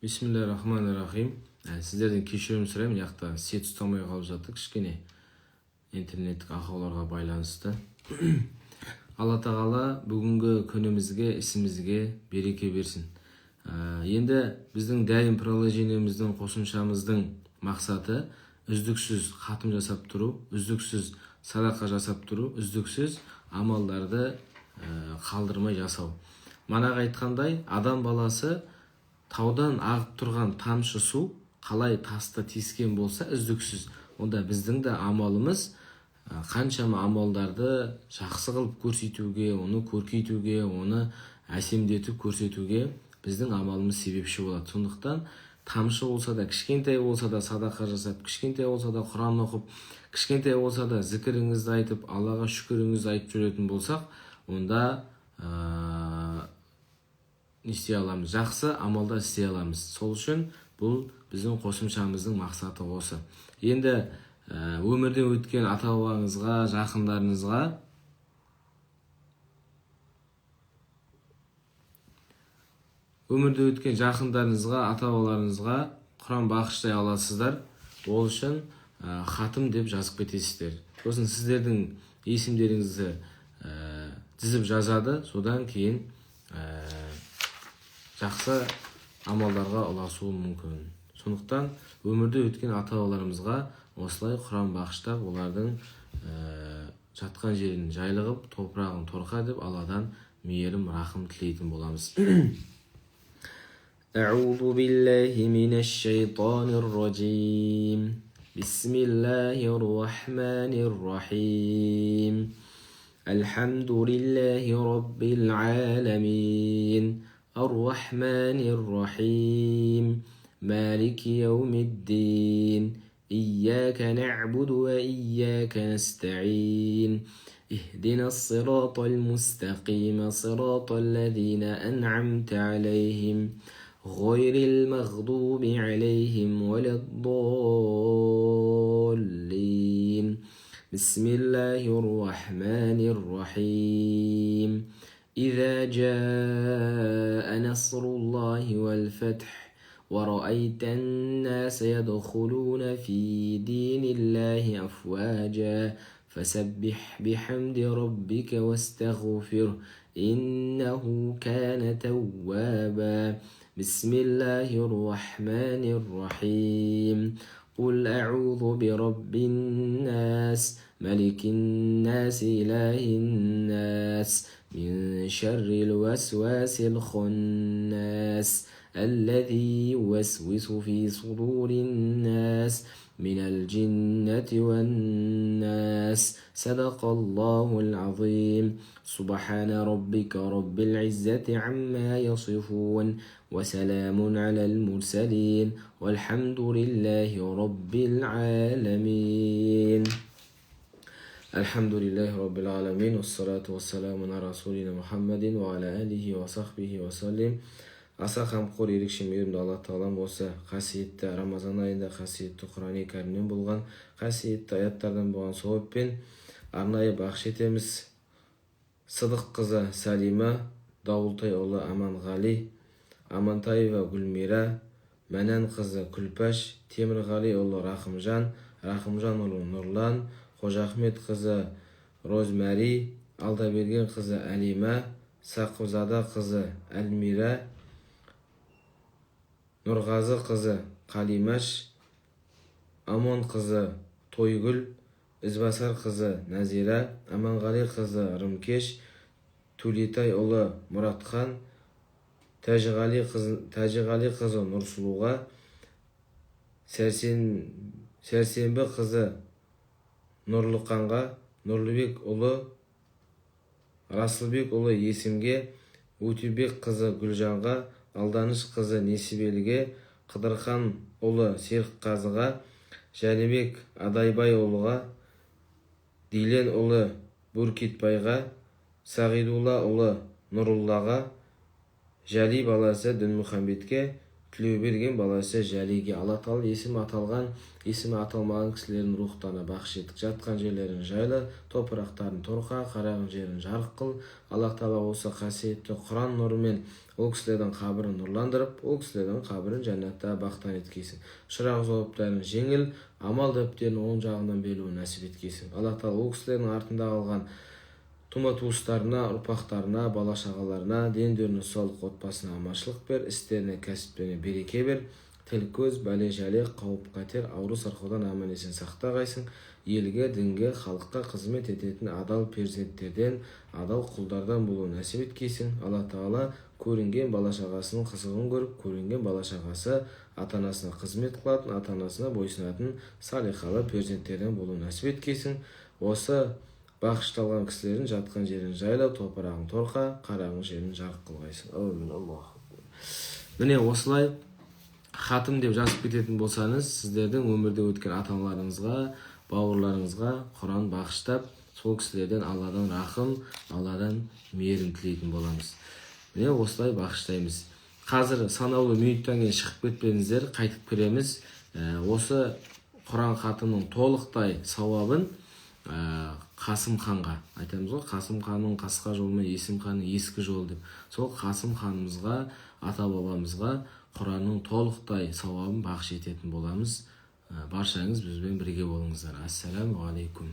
Бисмиллахиррахманиррахим. Сіздерден кешірім сұраймын, яқта сет ұстамай қалып жатыр, кішкене интернеттік ақауларға байланысты. Алла тағала бүгінгі күнімізге, ісімізге береке берсін. Енді біздің дайым приложениеміздің, қосымшамыздың мақсаты үздіксіз хатым жасап тұру, үздіксіз садақа жасап тұру, үздіксіз амалдарды қалдырмай жасау. Манағы айтқандай, адам баласы таудан ағып тұрған тамшы су қалай таста тескен болса үздіксіз, онда біздің де амалымыз қаншама амалдарды жақсы қылып көрсетуге, оны көркейтуге, оны әсемдетіп көрсетуге біздің амалымыз себепші болады. Сондықтан тамшы болса да, кішкентай болса да садақа жасап, кішкентай болса да Құран оқып, кішкентай болса да зікіріңізді айтып, Аллаға шүкіріңізді айтып жүретін болсақ, онда не істей аламыз? Жақсы амалдар істей аламыз. Сол үшін бұл біздің қосымшамыздың мақсаты осы. Енді өмірден өткен ата-бабаңызға, жақындарыңызға ата-бабаларыңызға Құран бағыштай аласыздар. Ол үшін хатым деп жазып кетесіздер. Сосын сіздердің есімдеріңізді тізіп жазады, содан кейін жақсы амалдарға ұласуы мүмкін. Сондықтан өмірде өткен ата-бабаларымызға осылай Құран бағыштап, олардың жатқан жерін жайлығып, топырағын торқа деп Алладан мейірім, рахым тілейтін боламыз. Аузу биллахи минаш шайтанир раджим. Бисмиллахир рахманир рахим. Алхамдулиллахи раббил аламин. الرحمن الرحيم مالك يوم الدين إياك نعبد وإياك نستعين اهدنا الصراط المستقيم صراط الذين أنعمت عليهم غير المغضوب عليهم ولا الضالين بسم الله الرحمن الرحيم إذا جاء نصر الله والفتح ورأيت الناس يدخلون في دين الله أفواجا فسبح بحمد ربك واستغفره إنه كان توابا بسم الله الرحمن الرحيم قل أعوذ برب الناس ملك الناس إله الناس من شر الوسواس الخناس الذي يوسوس في صدور الناس من الجنة والناس صدق الله العظيم سبحان ربك رب العزة عما يصفون وسلام على المرسلين والحمد لله رب العالمين. Alhamdulillahi Rabbil Alamin, wassalatu wassalamu ala rasulina Muhammadin wa ala alihi wa sahbihi wa sallim. Аса қамқор, ерекше мейірімді Алла Тағалам осы қасиетті Рамазан айында қасиетті Құран-ы Кәрімнен болған қасиетті аяттардан болған сауаппен арнайы бақыш етеміз. Сыдық қызы Салима, Дауылтайұлы Аманғали, Амантаева Гүлмира, Мәнән қызы Күлпаш, Темірғалиұлы Рахымжан, Рахымжанұлы Нұрлан, Қожахмет қызы Розмәри, Алдаберген қызы Әлима, Сақызада қызы Әлмира, Нұрғазы қызы Қалимаш, Амон қызы Тойгүл, Ізбасар қызы Назира, Аманғали қызы Рымкеш, Тулитай ұлы Мұратхан, Тәжіғали қызы Нұрсұлуға, Сәрсенбі қызы Нұрлықанға, Нұрлыбек ұлы Расылбек ұлы Есімге, Өтебек қызы Гүлжанға, Алданыш қызы Несібелге, Қыдырхан ұлы Серікқазыға, Жәнібек Адайбай ұлыға, Дилен ұлы Бүркетбайға, Сағидулла ұлы Нұруллаға, Жәли баласы Дінмұхамбетке, тілеу берген баласы жәлеге. Алла тағала есімі аталған, есімі аталмаған кісілердің рухтарына бақыш етік. Жатқан жерлерін жайлы, топырақтарын торқа, қараған жерін жарық қыл. Алла тағала осы қасиетті Құран нұрымен ол кісілердің қабірін нұрландырып, ол кісілердің қабірін жәннатта бақтан еткейсің. Шырақ жауаптарын жеңіл, амал дәптерін оң жағынан беруін нәсіп еткейсің. Алла тағала ол кісілердің артында қалған тума туыстарына, ұрпақтарына, бала-шағаларына, дендеріне саулық, отбасына аманшылық бер, істеріне, кәсіптеріне береке бер. Тіл көз, бәле жәле, қауіп қатер, ауру сырқаудан аман есен сақтағайсың. Елге, дінге, халыққа қызмет ететін адал перзенттерден, адал құлдардан болуын нәсіп еткейсің. Алла тағала көрінген бала-шағасының қызығын көріп, көрінген бала-шағасы ата-анасына қызмет қылатын, ата-анасына бойсынатын салихалы перзенттерден болуын нәсіп еткейсің. Осы бағышталған кісілердің жатқан жерін жайлау, топырағын торқа, қараған жерін жарық қылғайсың. Әумин. Аллаху. Міне осылай хатым деп жазып кететін болсаңыз, сіздердің өмірде өткен ата-аналарыңызға, бауырларыңызға Құран бағыштап, сол кісілерден Алладан рахым, Алладан мейірім тілейтін боламыз. Міне осылай бағыштаймыз. Қазір санаулы минуттан кейін шығып кетпеңіздер, қайтып кіреміз. Осы Құран хатымның толықтай сауабын Қасым ханға айтамыз ғой, Қасым ханның қасқа жолы мен Есім ханның ескі жолы деп. Сол Қасым ханымызға, ата бабамызға Құранның толықтай сауабын бағыш ететін боламыз. Баршаңыз бізбен бірге болыңыздар. Ассаламу алейкум.